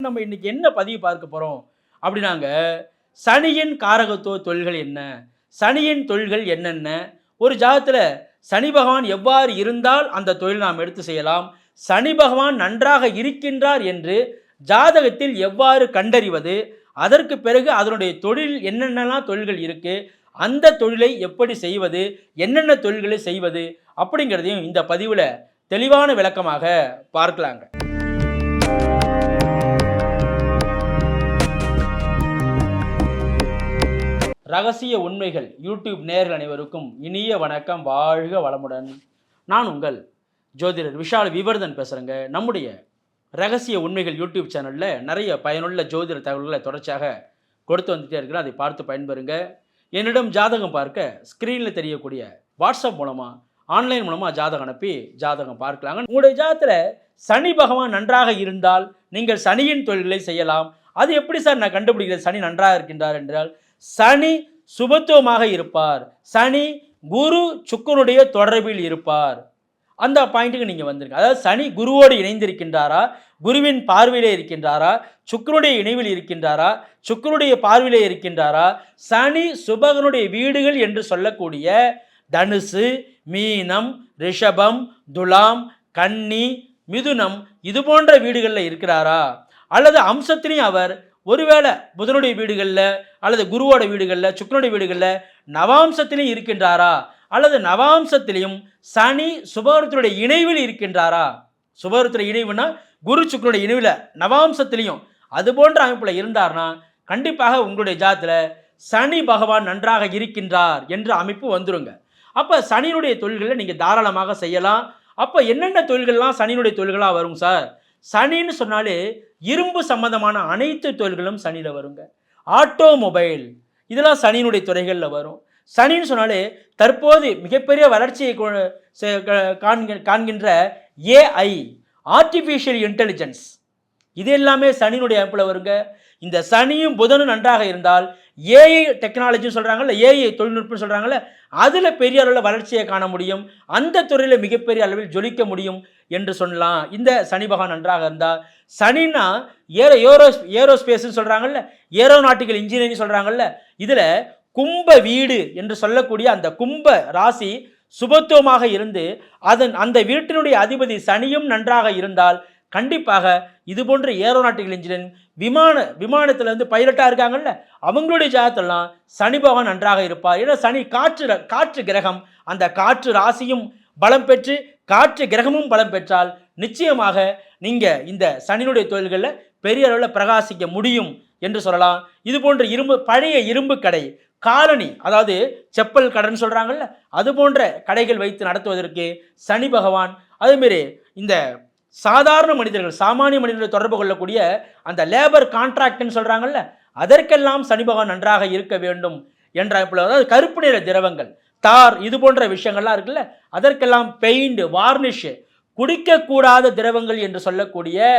நம்ம இன்னைக்கு என்ன பதிவு பார்க்க போறோம் அப்படின்னாங்க, சனியின் காரகத்துவ தொழில்கள் என்ன? சனியின் தொழில்கள் என்னென்ன? ஒரு ஜாதகத்துல சனி பகவான் எவ்வாறு இருந்தால் அந்த தொழில் நாம் எடுத்து செய்யலாம்? சனி பகவான் நன்றாக இருக்கின்றார் என்று ஜாதகத்தில் எவ்வாறு கண்டறிவது? அதற்கு பிறகு அதனுடைய தொழில் என்னென்னலாம் தொழில்கள் இருக்கு? அந்த தொழிலை எப்படி செய்வது? என்னென்ன தொழில்களை செய்வது? அப்படிங்கிறதையும் இந்த பதிவுல தெளிவான விளக்கமாக பார்க்கலாங்க. ரகசிய உண்மைகள் யூடியூப் நேயர்கள் அனைவருக்கும் இனிய வணக்கம், வாழ்க வளமுடன். நான் உங்கள் ஜோதிடர் விஷால் விவர்தன் பேசுகிறேங்க. நம்முடைய ரகசிய உண்மைகள் யூடியூப் சேனலில் நிறைய பயனுள்ள ஜோதிட தகவல்களை தொடர்ச்சியாக கொடுத்து வந்துட்டே இருக்கிறேன். அதை பார்த்து பயன்பெறுங்க. என்னிடம் ஜாதகம் பார்க்க ஸ்க்ரீனில் தெரியக்கூடிய வாட்ஸ்அப் மூலமாக ஆன்லைன் மூலமாக ஜாதகம் அனுப்பி ஜாதகம் பார்க்கலாங்க. உங்களுடைய ஜாதகத்தில் சனி பகவான் நன்றாக இருந்தால் நீங்கள் சனியின் தொழில்களை செய்யலாம். அது எப்படி சார் நான் கண்டுபிடிக்கிறது சனி நன்றாக இருக்கின்றார் என்றால், சனி சுபத்துவமாக இருப்பார், சனி குரு சுக்கரனுடைய தொடர்பில் இருப்பார். அந்த பாயிண்ட்டுக்கு நீங்கள் வந்துருங்க. அதாவது சனி குருவோடு இணைந்திருக்கின்றாரா, குருவின் பார்வையிலே இருக்கின்றாரா, சுக்கரனுடைய இணைவில் இருக்கின்றாரா, சுக்கரனுடைய பார்வையிலே இருக்கின்றாரா, சனி சுபகனுடைய வீடுகள் என்று சொல்லக்கூடிய தனுசு, மீனம், ரிஷபம், துலாம், கன்னி, மிதுனம் இது போன்ற வீடுகளில் இருக்கிறாரா, அல்லது அம்சத்திலையும் அவர் ஒருவேளை புதனுடைய வீடுகளில் அல்லது குருவோட வீடுகளில் சுக்கரனுடைய வீடுகளில் நவாம்சத்திலையும் இருக்கின்றாரா, அல்லது நவாம்சத்திலையும் சனி சுபகரத்தினுடைய இணைவில் இருக்கின்றாரா. சுபகரத்துடைய இணைவுனா குரு சுக்கரனுடைய இணைவில் நவாம்சத்திலையும் அது போன்ற அமைப்பில் இருந்தார்னா கண்டிப்பாக உங்களுடைய ஜாதகத்தில் சனி பகவான் நன்றாக இருக்கின்றார் என்ற அமைப்பு வந்துருங்க. அப்போ சனியினுடைய தொழில்களை நீங்கள் தாராளமாக செய்யலாம். அப்போ என்னென்ன தொழில்கள்லாம் சனியினுடைய தொழில்களாக வரும் சார்? சனின்னு சொன்னாலே இரும்பு சம்பந்தமான அனைத்து தொழில்களும் சனியில் வருங்க. ஆட்டோமொபைல் இதெல்லாம் சனியினுடைய துறைகளில் வரும். சனின்னு சொன்னாலே தற்போது மிகப்பெரிய வளர்ச்சியை காண்கின்ற ஏஐ, ஆர்டிஃபிஷியல் இன்டெலிஜென்ஸ், இது எல்லாமே சனியினுடைய அமைப்பில் வருங்க. இந்த சனியும் புதனும் நன்றாக இருந்தால் ஏஐ டெக்னாலஜின்னு சொல்கிறாங்கல்ல, ஏஐ தொழில்நுட்பம் சொல்கிறாங்கல்ல, அதில் பெரிய அளவில் வளர்ச்சியை காண முடியும். அந்த துறையில் மிகப்பெரிய அளவில் ஜொலிக்க முடியும் என்று சொல்லலாம். இந்த சனி பகவான் நன்றாக இருந்தால், சனின்னா ஏரோஸ்பேஸ்ன்னு சொல்கிறாங்கல்ல, ஏரோநாட்டிக்கல் இன்ஜினியரிங் சொல்கிறாங்கல்ல, இதில் கும்ப வீடு என்று சொல்லக்கூடிய அந்த கும்ப ராசி சுபத்துவமாக இருந்து அந்த வீட்டினுடைய அதிபதி சனியும் நன்றாக இருந்தால் கண்டிப்பாக இது போன்ற ஏரோநாட்டிக்கல் இன்ஜினியரிங் விமானத்தில் வந்து பைலட்டாக இருக்காங்கல்ல, அவங்களுடைய ஜாதகத்தெல்லாம் சனி பகவான் நன்றாக இருப்பார். ஏன்னா சனி காற்று கிரகம், அந்த காற்று ராசியும் பலம் பெற்று காற்று கிரகமும் பலம் பெற்றால் நிச்சயமாக நீங்கள் இந்த சனியினுடைய தொழில்களில் பெரிய அளவில் பிரகாசிக்க முடியும் என்று சொல்லலாம். இது போன்ற பழைய இரும்பு கடை, காலனி, அதாவது செப்பல் கடைன்னு சொல்கிறாங்கல்ல, அது போன்ற கடைகள் வைத்து நடத்துவதற்கு சனி பகவான், அதேமாரி இந்த சாதாரண மனிதர்கள் சாமானிய மனிதர்கள் தொடர்பு கொள்ளக்கூடிய அந்த லேபர் கான்ட்ராக்ட்னு சொல்கிறாங்கல்ல, அதற்கெல்லாம் சனி பகவான் நன்றாக இருக்க வேண்டும் என்ற அமைப்பில், அதாவது கருப்பு நிற திரவங்கள், தார், இது போன்ற விஷயங்கள்லாம் இருக்குல்ல, அதற்கெல்லாம் பெயிண்ட், வார்னிஷ், குடிக்கக்கூடாத திரவங்கள் என்று சொல்லக்கூடிய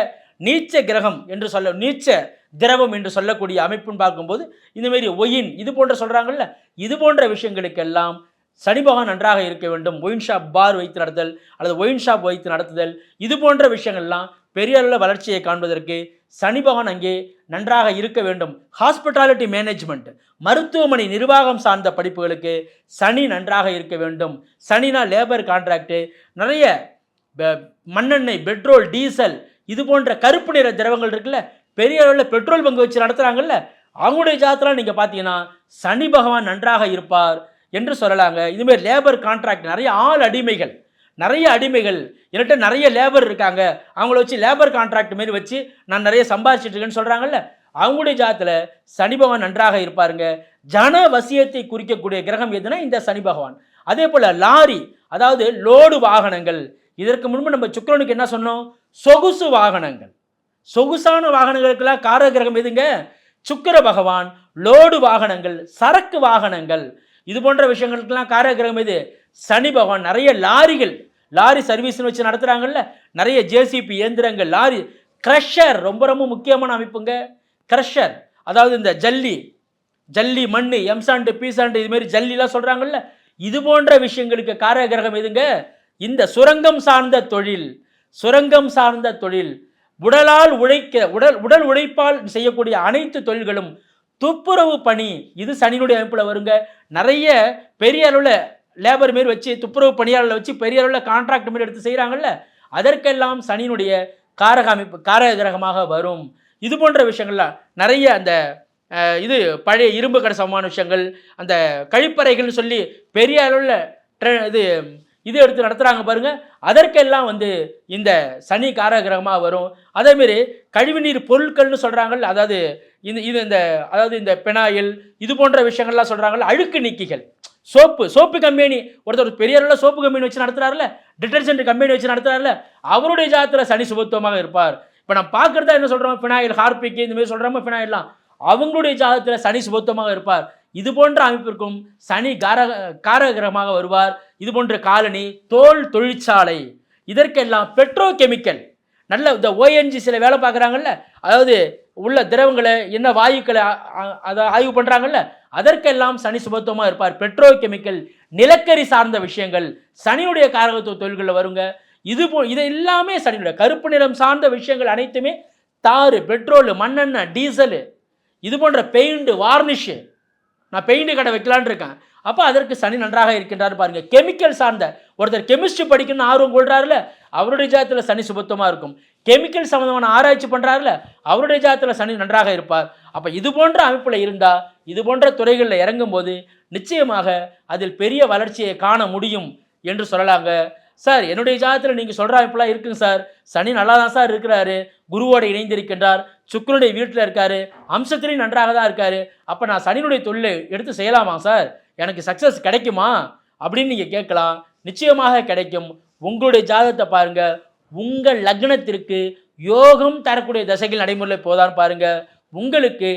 நீச்ச கிரகம் என்று நீச்ச திரவம் என்று சொல்லக்கூடிய அமைப்புன்னு பார்க்கும்போது இந்தமாரி ஒயின் இது போன்ற சொல்கிறாங்கல்ல, இது போன்ற விஷயங்களுக்கெல்லாம் சனி பகவான் நன்றாக இருக்க வேண்டும். ஒயின் ஷாப், பார் வைத்து நடத்துதல் அல்லது ஒயின் ஷாப் வைத்து நடத்துதல், இது போன்ற விஷயங்கள்லாம் பெரிய அளவில் வளர்ச்சியை காண்பதற்கு சனி பகவான் அங்கே நன்றாக இருக்க வேண்டும். ஹாஸ்பிட்டாலிட்டி மேனேஜ்மெண்ட், மருத்துவமனை நிர்வாகம் சார்ந்த படிப்புகளுக்கு சனி நன்றாக இருக்க வேண்டும். சனினா லேபர் கான்ட்ராக்டு, நிறைய மண்ணெண்ணெய், பெட்ரோல், டீசல் இது போன்ற கருப்பு நிற திரவங்கள் இருக்குல்ல, பெரிய அளவில் பெட்ரோல் பங்கு வச்சு நடத்துகிறாங்கல்ல, அவங்களுடைய ஜாதகத்தில் நீங்கள் பார்த்தீங்கன்னா சனி பகவான் நன்றாக இருப்பார் என்று சொல்லலாங்க. இதுமாரி லேபர் கான்ட்ராக்ட், நிறைய அடிமைகள் என்கிட்ட நிறைய லேபர் இருக்காங்க, அவங்கள வச்சு லேபர் கான்ட்ராக்ட் மாரி வச்சு நான் நிறைய சம்பாதிச்சிட்டு இருக்கேன்னு சொல்கிறாங்கல்ல, அவங்களுடைய ஜாதகத்தில் சனி பகவான் நன்றாக இருப்பாருங்க. ஜன வசியத்தை குறிக்கக்கூடிய கிரகம் எதுனா இந்த சனி பகவான். அதே போல் லாரி, அதாவது லோடு வாகனங்கள், இதற்கு முன்பு நம்ம சுக்கிரனுக்கு என்ன சொன்னோம்? சொகுசு வாகனங்கள், சொகுசான வாகனங்களுக்கெல்லாம் காரக கிரகம் எதுங்க? சுக்கிர பகவான். லோடு வாகனங்கள், சரக்கு வாகனங்கள், இது போன்ற விஷயங்களுக்கெல்லாம் காரக கிரகம் எது? சனி பகவான். நிறைய லாரி சர்வீஸ்னு வச்சு நடத்துகிறாங்கல்ல, நிறைய ஜேசிபி இயந்திரங்கள், லாரி க்ரஷர், ரொம்ப ரொம்ப முக்கியமான அமைப்புங்க. க்ரஷர் அதாவது இந்த ஜல்லி மண், எம்சாண்டு, பீசாண்டு, இதுமாரி ஜல்லிலாம் சொல்கிறாங்கல்ல, இது போன்ற விஷயங்களுக்கு காரக கிரகம் எதுங்க? இந்த சுரங்கம் சார்ந்த தொழில், உடலால் உழைக்க உடல் உழைப்பால் செய்யக்கூடிய அனைத்து தொழில்களும், துப்புரவு பணி, இது சனியினுடைய அமைப்பில் வருங்க. நிறைய பெரிய அளவில் லேபர் மாரி வச்சு, துப்புரவு பணியாளர்களை வச்சு பெரிய அளவில் கான்ட்ராக்ட் மாரி எடுத்து செய்கிறாங்கல்ல, அதற்கெல்லாம் சனியினுடைய காரக கிரகமாக வரும். இது போன்ற விஷயங்கள்லாம் நிறைய அந்த இது பழைய இரும்பு கடை சமமான விஷயங்கள், அந்த கழிப்பறைகள்னு சொல்லி பெரிய அளவில் இது எடுத்து நடத்துகிறாங்க பாருங்கள், அதற்கெல்லாம் இந்த சனி காரக கிரகமாக வரும். அதேமாரி கழிவுநீர் பொருட்கள்னு சொல்கிறாங்கள், அதாவது இந்த பெனாயில் இது போன்ற விஷயங்கள்லாம் சொல்கிறாங்கல்ல, அழுக்கு நீக்கிகள், சோப்பு கம்பெனி, ஒருத்தர் பெரிய அளவில் சோப்பு கம்பெனி வச்சு நடத்துகிறார்ல, டிட்டர்ஜென்ட் கம்பெனி வச்சு நடத்துகிறார்ல, அவருடைய ஜாதகத்தில் சனி சுபத்துவமாக இருப்பார். இப்போ நம்ம பார்க்குறதா என்ன சொல்கிறோம், ஃபினாயில், ஹார்பிக் இந்த மாதிரி சொல்கிறோமோ ஃபினாயில்லாம், அவங்களுடைய ஜாதகத்தில் சனி சுபத்துவமாக இருப்பார். இது போன்ற அமைப்பிற்கும் சனி காரக கிரகமாக வருவார். இது போன்ற காலனி, தோல் தொழிற்சாலை, இதற்கெல்லாம் பெட்ரோ கெமிக்கல், நல்ல இந்த ஓஎன்ஜிசியில் வேலை பார்க்குறாங்கல்ல, அதாவது உள்ள திரவங்களை என்ன வாயுக்களை அதை ஆய்வு பண்ணுறாங்கல்ல, அதற்கெல்லாம் சனி சுபத்துவமாக இருப்பார். பெட்ரோ கெமிக்கல், நிலக்கரி சார்ந்த விஷயங்கள் சனியுடைய காரகத்துவ தொழில்களில் வருங்க. இது எல்லாமே சனியுடைய கருப்பு நிறம் சார்ந்த விஷயங்கள் அனைத்துமே, தாறு, பெட்ரோல், மண்ணெண்ணெய், டீசலு, இது போன்ற பெயிண்ட், வார்னிஷு, நான் பெயிண்ட் கடை வைக்கலான் இருக்கேன், அப்போ அதற்கு சனி நன்றாக இருக்கின்றார் பாருங்கள். கெமிக்கல் சார்ந்த ஒருத்தர் கெமிஸ்ட்ரி படிக்கணும்னு ஆர்வம் கொள்கிறாருல, அவருடைய ஜாதகத்தில் சனி சுபத்துவமாக இருக்கும். கெமிக்கல் சம்மந்தமான ஆராய்ச்சி பண்ணுறாருல, அவருடைய ஜாதகத்தில் சனி நன்றாக இருப்பார். அப்போ இது போன்ற அமைப்பில் இருந்தால், இது போன்ற துறைகளில் இறங்கும் போது நிச்சயமாக அதில் பெரிய வளர்ச்சியை காண முடியும் என்று சொல்லலாங்க. சார், என்னுடைய ஜாதகத்தில் நீங்கள் சொல்கிற அமைப்பெல்லாம் இருக்குங்க சார், சனி நல்லா தான் சார் இருக்கிறாரு, குருவோடு இணைந்திருக்கின்றார், சுக்கிரனுடைய வீட்டில் இருக்கார், அம்சத்திலையும் நன்றாக தான் இருக்கார், அப்போ நான் சனியினுடைய தொழிலை எடுத்து செய்யலாமா சார், எனக்கு சக்ஸஸ் கிடைக்குமா அப்படின்னு நீங்கள் கேட்கலாம். நிச்சயமாக கிடைக்கும். உங்களுடைய ஜாதகத்தை பாருங்கள், உங்கள் லக்னத்திற்கு யோகம் தரக்கூடிய தசைகள் நடைமுறையில் போதான்னு பாருங்கள். உங்களுக்கு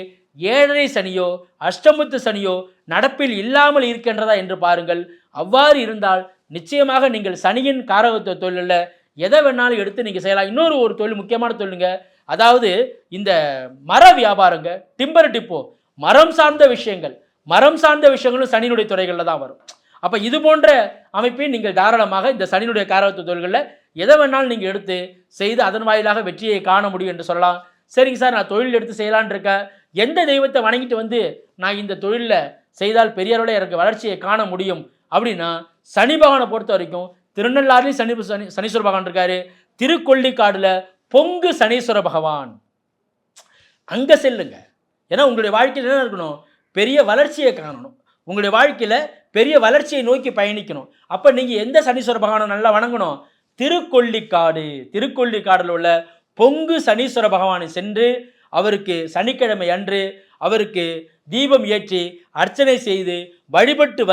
7.5 சனியோ அஷ்டமத்து சனியோ நடப்பில் இல்லாமல் இருக்கின்றதா என்று பாருங்கள். அவ்வாறு இருந்தால் நிச்சயமாக நீங்கள் சனியின் காரகத்துவ தொழிலில் எதை வேணாலும் எடுத்து நீங்கள் செய்யலாம். இன்னொரு தொழில், முக்கியமான தொழிலுங்க, அதாவது இந்த மர வியாபாரங்க, டிம்பர் டிப்போ, மரம் சார்ந்த விஷயங்களும் சனியினுடைய துறைகளில் தான் வரும். அப்போ இது போன்ற அமைப்பை நீங்கள் தாராளமாக இந்த சனியினுடைய காரகத்துவ தொழில்களில் எதை வேணாலும் நீங்கள் எடுத்து செய்து அதன் வாயிலாக வெற்றியை காண முடியும் என்று சொல்லலாம். சரிங்க சார், நான் தொழில் எடுத்து செய்யலான் இருக்கேன், எந்த தெய்வத்தை வணங்கிட்டு நான் இந்த தொழிலில் செய்தால் பெரிய அளவில் எனக்கு வளர்ச்சியை காண முடியும் அப்படின்னா, சனி பகவானை பொறுத்த வரைக்கும் திருநள்ளாறுலையும் சனீஸ்வர பகவான் இருக்காரு, திருக்கொள்ளிக்காடுல பொங்கு சனீஸ்வர பகவான், அங்கே செல்லுங்க. ஏன்னா உங்களுடைய வாழ்க்கையில் என்ன இருக்கணும், பெரிய வளர்ச்சியை காணணும், உங்களுடைய வாழ்க்கையில் பெரிய வளர்ச்சியை நோக்கி பயணிக்கணும். அப்போ நீங்கள் எந்த சனீஸ்வர பகவானை நல்லா வணங்கணும், திருக்கொள்ளிக்காடில் உள்ள பொங்கு சனீஸ்வர பகவானை சென்று அவருக்கு சனிக்கிழமை அன்று அவருக்கு தீபம் ஏற்றி அர்ச்சனை செய்து வழிபட்டு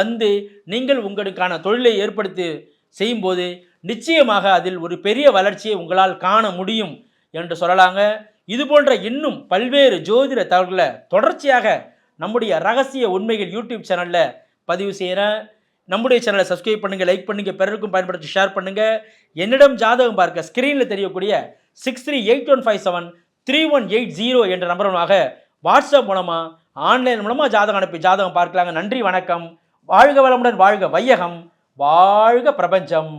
நீங்கள் உங்களுக்கான தொழிலை ஏற்படுத்தி செய்யும்போது நிச்சயமாக அதில் ஒரு பெரிய வளர்ச்சியை உங்களால் காண முடியும் என்று சொல்லலாங்க. இது போன்ற இன்னும் பல்வேறு ஜோதிட தகவல்களை தொடர்ச்சியாக நம்முடைய ரகசிய உண்மைகள் யூடியூப் சேனலில் பதிவு செய்கிறேன். நம்முடைய சேனலை சப்ஸ்கிரைப் பண்ணுங்கள், லைக் பண்ணுங்கள், பிறருக்கும் பயன்படுத்தி ஷேர் பண்ணுங்கள். என்னிடம் ஜாதகம் பார்க்க ஸ்க்ரீனில் தெரியக்கூடிய 6381573180 என்ற நம்பருமாக வாட்ஸ்அப் மூலமாக ஆன்லைன் மூலமாக ஜாதகம் அனுப்பி ஜாதகம் பார்க்கலாங்க. நன்றி, வணக்கம். வாழ்க வளமுடன், வாழ்க வையகம், வாழ்க பிரபஞ்சம்.